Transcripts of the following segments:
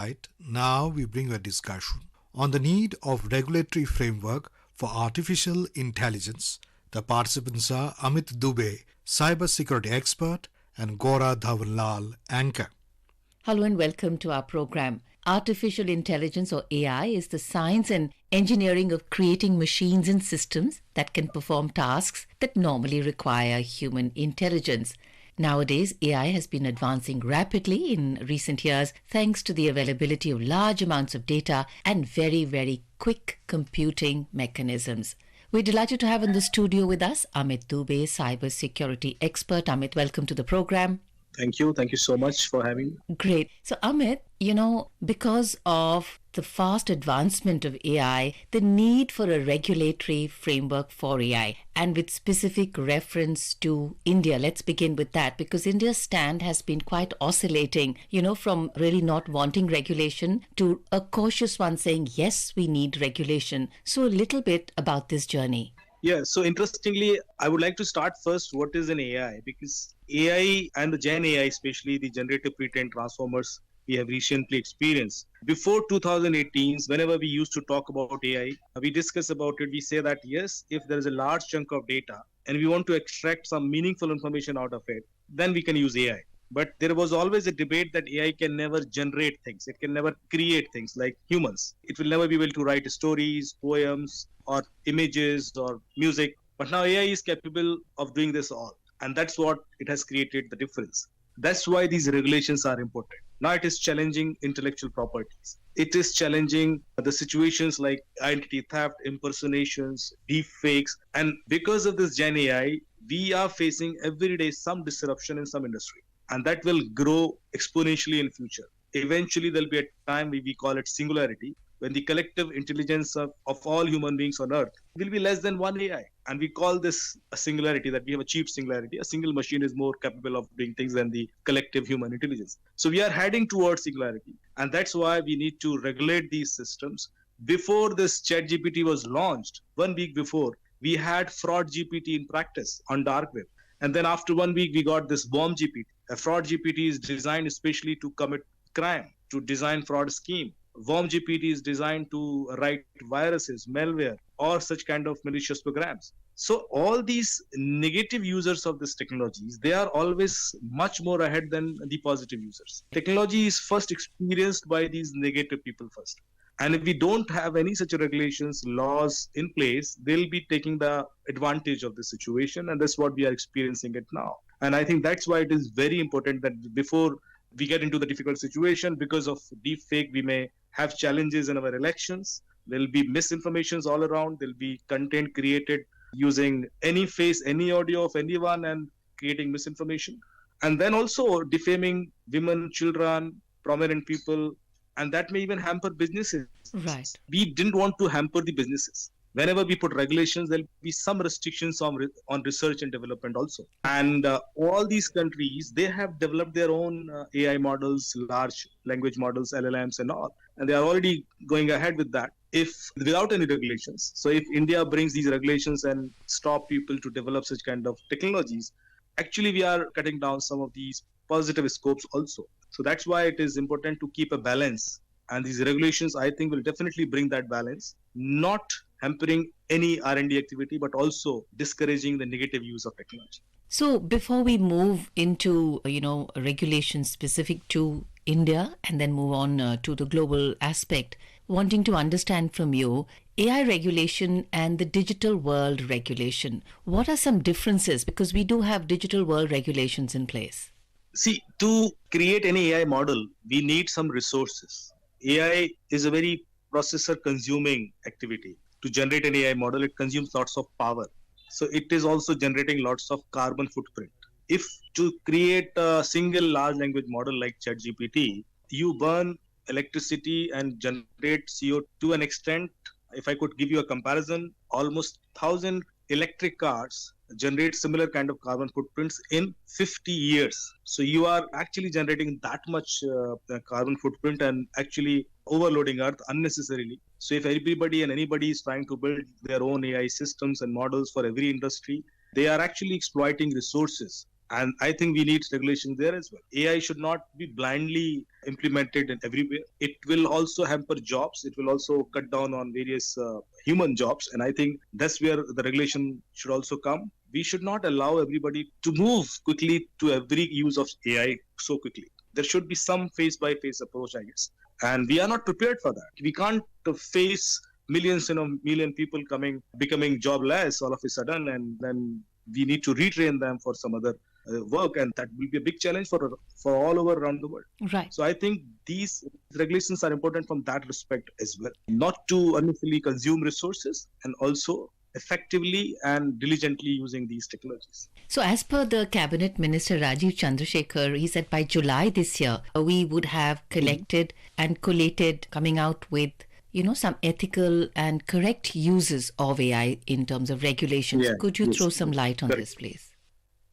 Right, now we bring a discussion on the need of regulatory framework for artificial intelligence. The participants are Amit Dubey, cybersecurity expert, and Gora Dhawanlal, anchor. Hello and welcome to our program. Artificial intelligence or AI is the science and engineering of creating machines and systems that can perform tasks that normally require human intelligence. Nowadays, AI has been advancing rapidly in recent years thanks to the availability of large amounts of data and very quick computing mechanisms. We're delighted to have in the studio with us Amit Dubey, cybersecurity expert. Amit, welcome to the program. Thank you. Thank you so much for having me. Great. So, Amit, because of the fast advancement of AI, the need for a regulatory framework for AI, and with specific reference to India, let's begin with that, because India's stand has been quite oscillating, from really not wanting regulation to a cautious one saying, yes, we need regulation. So, a little bit about this journey. Yeah, so interestingly, I would like to start first what is an AI, because AI and the Gen AI, especially the generative pre-trained transformers we have recently experienced. Before 2018, whenever we used to talk about AI, we discuss about it, we say that yes, if there is a large chunk of data and we want to extract some meaningful information out of it, then we can use AI. But there was always a debate that AI can never generate things. It can never create things like humans. It will never be able to write stories, poems, or images or music. But now AI is capable of doing this all. And that's what it has created the difference. That's why these regulations are important. Now it is challenging intellectual properties. It is challenging the situations like identity theft, impersonations, deep fakes. And because of this Gen AI, we are facing every day some disruption in some industry. And that will grow exponentially in future. Eventually, there'll be a time we call it singularity, when the collective intelligence of all human beings on earth will be less than one AI. And we call this a singularity, that we have achieved singularity. A single machine is more capable of doing things than the collective human intelligence. So we are heading towards singularity. And that's why we need to regulate these systems. Before this ChatGPT was launched, 1 week before, we had fraud GPT in practice on dark web. And then after 1 week, we got this Bomb GPT. A fraud GPT is designed especially to commit crime, to design fraud scheme. Worm GPT is designed to write viruses, malware, or such kind of malicious programs. So all these negative users of these technologies, they are always much more ahead than the positive users. Technology is first experienced by these negative people first. And if we don't have any such regulations, laws in place, they'll be taking the advantage of the situation. And that's what we are experiencing it now. And I think that's why it is very important that before we get into the difficult situation, because of deep fake, we may have challenges in our elections. There'll be misinformations all around. There'll be content created using any face, any audio of anyone and creating misinformation. And then also defaming women, children, prominent people, and that may even hamper businesses. Right. We didn't want to hamper the businesses. Whenever we put regulations, there'll be some restrictions on research and development also. And all these countries, they have developed their own AI models, large language models, LLMs and all. And they are already going ahead with that if without any regulations. So if India brings these regulations and stop people to develop such kind of technologies, actually we are cutting down some of these positive scopes also. So that's why it is important to keep a balance. And these regulations, I think, will definitely bring that balance, not hampering any R&D activity, but also discouraging the negative use of technology. So before we move into, regulations specific to India and then move on to the global aspect, wanting to understand from you, AI regulation and the digital world regulation, what are some differences? Because we do have digital world regulations in place. See, to create any AI model, we need some resources. AI is a very processor consuming activity. To generate an AI model, it consumes lots of power. So it is also generating lots of carbon footprint. If to create a single large language model like ChatGPT, you burn electricity and generate CO to an extent, if I could give you a comparison, almost 1,000 electric cars generate similar kind of carbon footprints in 50 years. So you are actually generating that much carbon footprint and actually overloading Earth unnecessarily. So if everybody and anybody is trying to build their own AI systems and models for every industry, they are actually exploiting resources. And I think we need regulation there as well. AI should not be blindly implemented in everywhere. It will also hamper jobs. It will also cut down on various human jobs. And I think that's where the regulation should also come. We should not allow everybody to move quickly to every use of AI so quickly. There should be some face-by-face approach, I guess. And we are not prepared for that. We can't face million people becoming jobless all of a sudden, and then we need to retrain them for some other work, and that will be a big challenge for all over around the world. Right. So I think these regulations are important from that respect as well, not to unnecessarily consume resources, and also effectively and diligently using these technologies. So as per the Cabinet Minister Rajiv Chandrasekhar, he said by July this year, we would have collected and collated, coming out with some ethical and correct uses of AI in terms of regulations. Yeah, Could you yes, throw some light on correct. this, please?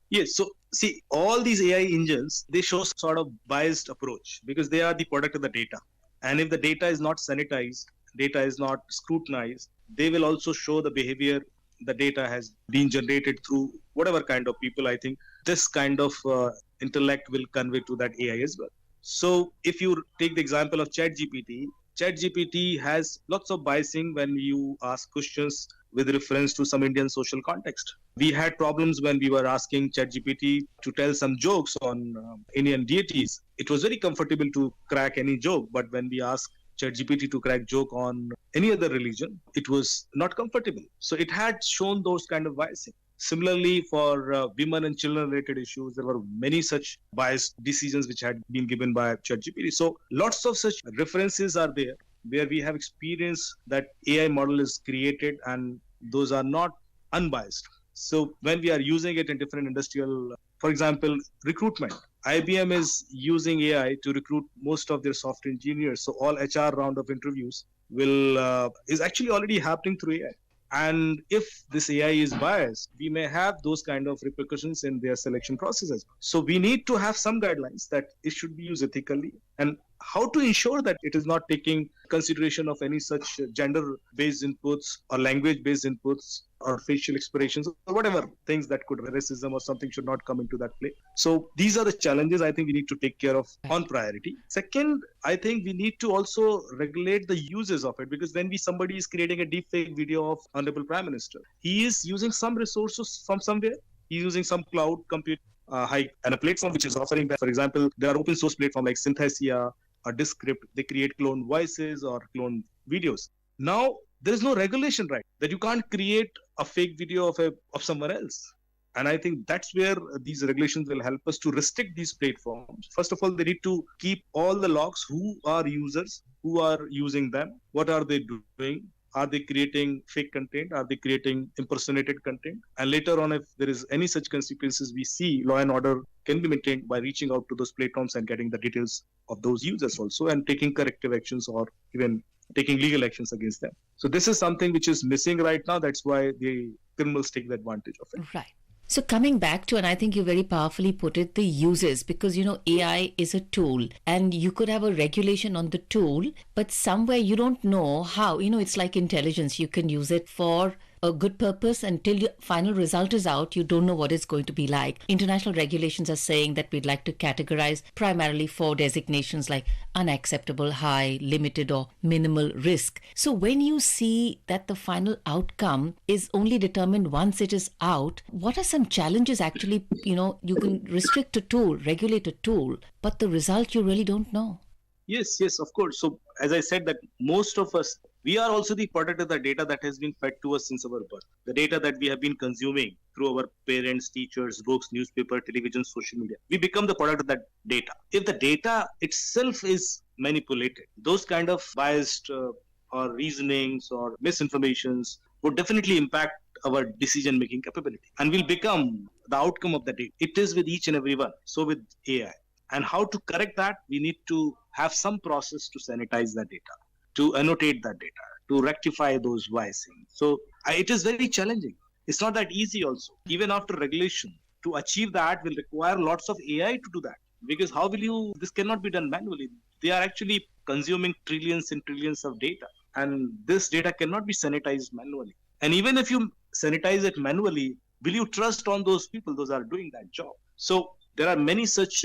Yes. So see, all these AI engines, they show sort of biased approach because they are the product of the data. And if the data is not sanitized, data is not scrutinized, they will also show the behavior the data has been generated through whatever kind of people. I think this kind of intellect will convey to that AI as well. So if you take the example of ChatGPT has lots of biasing when you ask questions with reference to some Indian social context. We had problems when we were asking ChatGPT to tell some jokes on Indian deities. It was very comfortable to crack any joke, but when we asked ChatGPT to crack joke on any other religion, it was not comfortable. So it had shown those kind of biasing. Similarly, for women and children related issues, there were many such biased decisions which had been given by ChatGPT. So lots of such references are there where we have experienced that AI model is created and those are not unbiased. So when we are using it in different industrial, for example, recruitment, IBM is using AI to recruit most of their software engineers. So all HR round of interviews is actually already happening through AI. And if this AI is biased, we may have those kind of repercussions in their selection processes. So we need to have some guidelines that it should be used ethically, and how to ensure that it is not taking consideration of any such gender-based inputs or language-based inputs or facial expressions or whatever things that could racism or something should not come into that play. So these are the challenges I think we need to take care of on priority. Second, I think we need to also regulate the uses of it, because when somebody is creating a deepfake video of Honorable Prime Minister, he is using some resources from somewhere. He's using some cloud compute and a platform which is offering that. For example, there are open source platforms like Synthesia or Descript. They create clone voices or clone videos. Now, there is no regulation, right, that you can't create a fake video of someone else. And I think that's where these regulations will help us to restrict these platforms. First of all, they need to keep all the logs, who are users, who are using them, what are they doing, are they creating fake content, are they creating impersonated content. And later on, if there is any such consequences, we see law and order can be maintained by reaching out to those platforms and getting the details of those users also, and taking corrective actions or even taking legal actions against them. So this is something which is missing right now. That's why the criminals take the advantage of it. Right. So coming back to, and I think you very powerfully put it, the uses, because, AI is a tool and you could have a regulation on the tool, but somewhere you don't know how, it's like intelligence. You can use it for a good purpose until your final result is out. You don't know what it's going to be like. International regulations are saying that we'd like to categorize primarily 4 designations like unacceptable, high, limited, or minimal risk. So when you see that the final outcome is only determined once it is out, what are some challenges actually? You can restrict a tool, regulate a tool, but the result you really don't know. Yes, of course. So as I said, that most of us, we are also the product of the data that has been fed to us since our birth. The data that we have been consuming through our parents, teachers, books, newspaper, television, social media. We become the product of that data. If the data itself is manipulated, those kind of biased or reasonings or misinformations would definitely impact our decision-making capability and will become the outcome of the data. It is with each and every one. So with AI. And how to correct that, we need to have some process to sanitize that data, to annotate that data, to rectify those biasing. So it is very challenging. It's not that easy also. Even after regulation, to achieve that will require lots of AI to do that. Because this cannot be done manually. They are actually consuming trillions and trillions of data. And this data cannot be sanitized manually. And even if you sanitize it manually, will you trust on those people, those are doing that job? So there are many such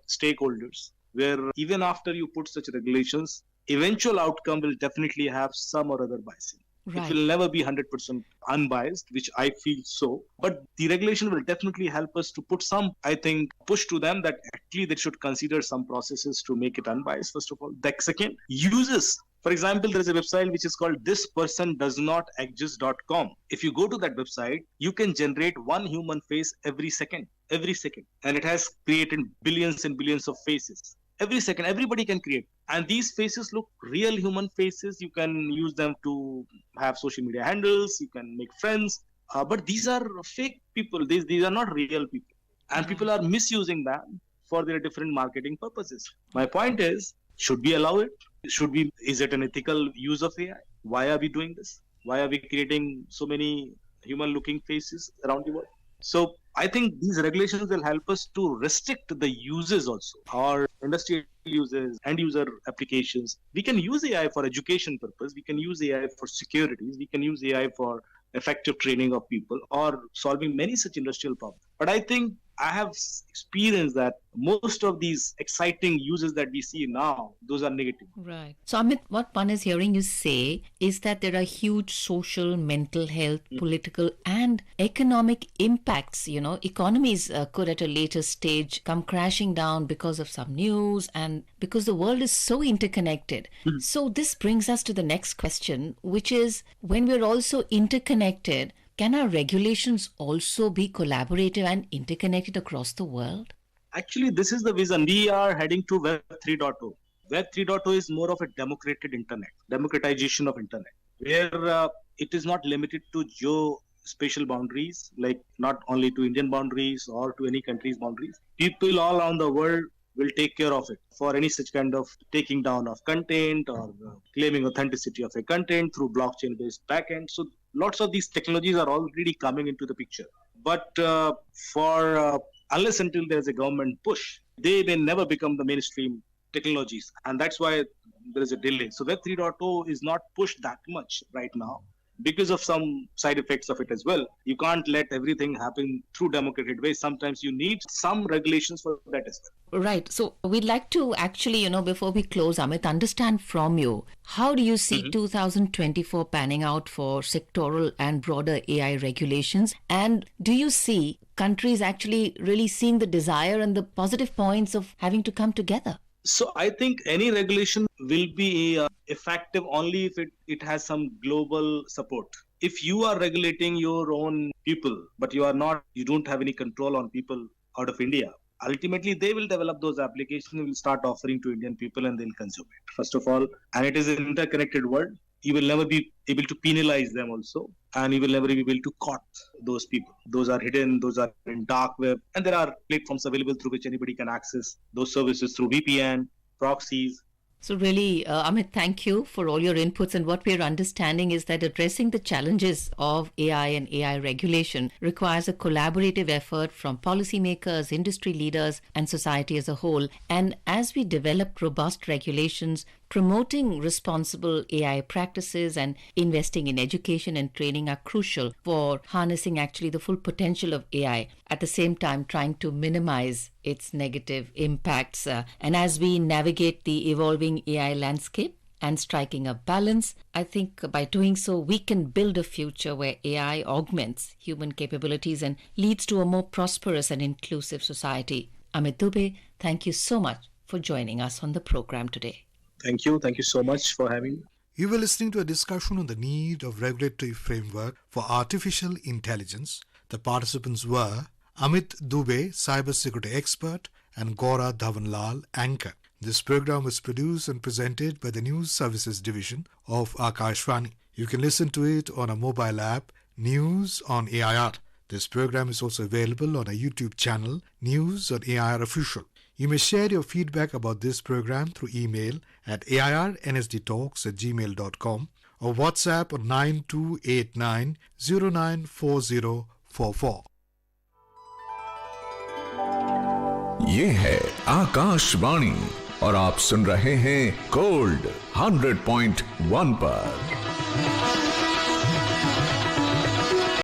stakeholders where even after you put such regulations, eventual outcome will definitely have some or other bias. It Right. will never be 100% unbiased, which I feel so. But the regulation will definitely help us to put some, I think, push to them that actually they should consider some processes to make it unbiased, first of all. The second, uses. For example, there is a website which is called thispersondoesnotexist.com. If you go to that website, you can generate one human face every second. And it has created billions and billions of faces. Every second, everybody can create. And these faces look real human faces. You can use them to have social media handles. You can make friends. But these are fake people. These are not real people. And people are misusing them for their different marketing purposes. My point is, should we allow it? Is it an ethical use of AI? Why are we doing this? Why are we creating so many human looking faces around the world? So I think these regulations will help us to restrict the uses also, or industrial uses, end user applications. We can use AI for education purpose. We can use AI for securities. We can use AI for effective training of people or solving many such industrial problems. But I think I have experienced that most of these exciting uses that we see now, those are negative. Right. So, Amit, what one is hearing you say is that there are huge social, mental health, political, and economic impacts. Economies could at a later stage come crashing down because of some news and because the world is so interconnected. So, this brings us to the next question, which is when we're also interconnected, can our regulations also be collaborative and interconnected across the world? Actually, this is the vision. We are heading to Web 3.0. Web 3.0 is more of a democratization of internet, where it is not limited to geospatial boundaries, like not only to Indian boundaries or to any country's boundaries. People all around the world will take care of it for any such kind of taking down of content or claiming authenticity of a content through blockchain-based backend. So lots of these technologies are already coming into the picture. But unless until there's a government push, they may never become the mainstream technologies. And that's why there is a delay. So Web 3.0 is not pushed that much right now because of some side effects of it as well. You can't let everything happen through democratic ways. Sometimes you need some regulations for that as well. Right. So we'd like to actually, before we close, Amit, understand from you, how do you see 2024 panning out for sectoral and broader AI regulations? And do you see countries actually really seeing the desire and the positive points of having to come together? So I think any regulation will be effective only if it has some global support. If you are regulating your own people, but you don't have any control on people out of India, ultimately they will develop those applications and will start offering to Indian people and they'll consume it, first of all. And it is an interconnected world. You will never be able to penalize them also. And you will never be able to caught those people. Those are hidden, those are in dark web. And there are platforms available through which anybody can access those services through VPN, proxies. So really, Amit, thank you for all your inputs. And what we're understanding is that addressing the challenges of AI and AI regulation requires a collaborative effort from policymakers, industry leaders, and society as a whole. And as we develop robust regulations, promoting responsible AI practices and investing in education and training are crucial for harnessing actually the full potential of AI, at the same time trying to minimize its negative impacts. And as we navigate the evolving AI landscape and striking a balance, I think by doing so, we can build a future where AI augments human capabilities and leads to a more prosperous and inclusive society. Amit Dubey, thank you so much for joining us on the program today. Thank you. Thank you so much for having me. You were listening to a discussion on the need of regulatory framework for artificial intelligence. The participants were Amit Dubey, cybersecurity expert, and Gaura Dhawanlal, anchor. This program was produced and presented by the News Services Division of Akashvani. You can listen to it on a mobile app, News on AIR. This program is also available on our YouTube channel, News on AIR Official. You may share your feedback about this program through email at airnsdtalks@gmail.com or WhatsApp on 9289 094044. ये है आकाशवाणी और आप सुन रहे हैं gold 100.1 पर।